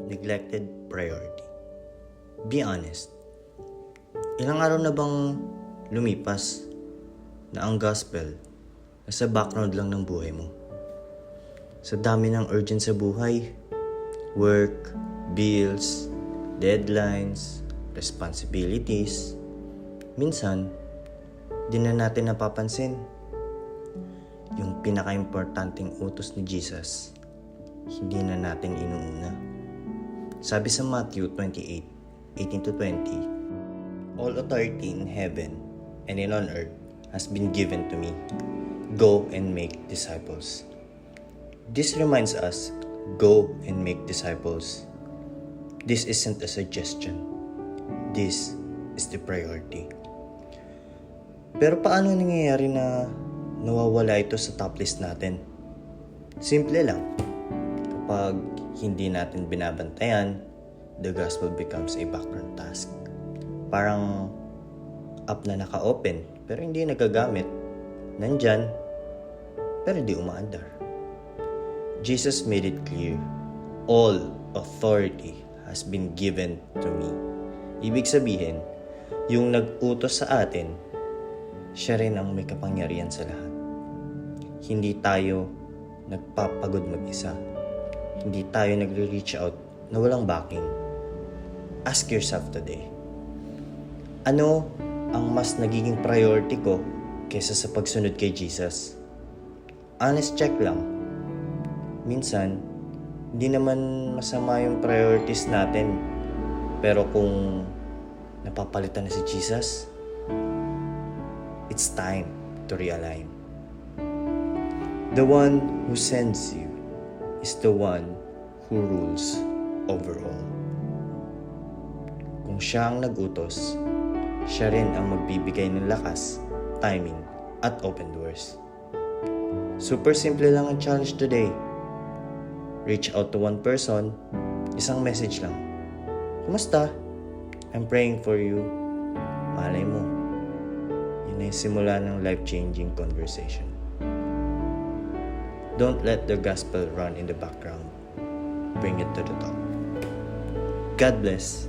neglected priority. Be honest. Ilang araw na bang lumipas na ang gospel nasa background lang ng buhay mo? Sa dami ng urgent sa buhay, work, bills, deadlines, responsibilities, minsan, di na natin napapansin yung pinaka-importanting utos ni Jesus, hindi na natin inuuna. Sabi sa Matthew 28:18-20, all authority in heaven and on earth has been given to me. Go and make disciples. This reminds us, go and make disciples. This isn't a suggestion. This is the priority. Pero paano nangyayari na nawawala ito sa top list natin? Simple lang. Kapag hindi natin binabantayan, the gospel becomes a background task. Parang app na naka-open pero hindi nagagamit. Nandyan, pero di umaandar. Jesus made it clear, all authority has been given to me. Ibig sabihin, yung nag-utos sa atin, siya rin ang may kapangyarihan sa lahat. Hindi tayo nagpapagod mag-isa. Hindi tayo nagre-reach out na walang backing. Ask yourself today, ano ang mas nagiging priority ko kaysa sa pagsunod kay Jesus? Honest check lang. Minsan, hindi naman masama yung priorities natin. Pero kung napapalitan na si Jesus, it's time to realign. The one who sends you is the one who rules over all. Kung siya ang nag-utos, siya rin ang magbibigay ng lakas, timing, at open doors. Super simple lang ang challenge today. Reach out to one person, isang message lang. Kumusta? I'm praying for you. Malay mo, yun ay simula ng life-changing conversation. Don't let the gospel run in the background. Bring it to the top. God bless.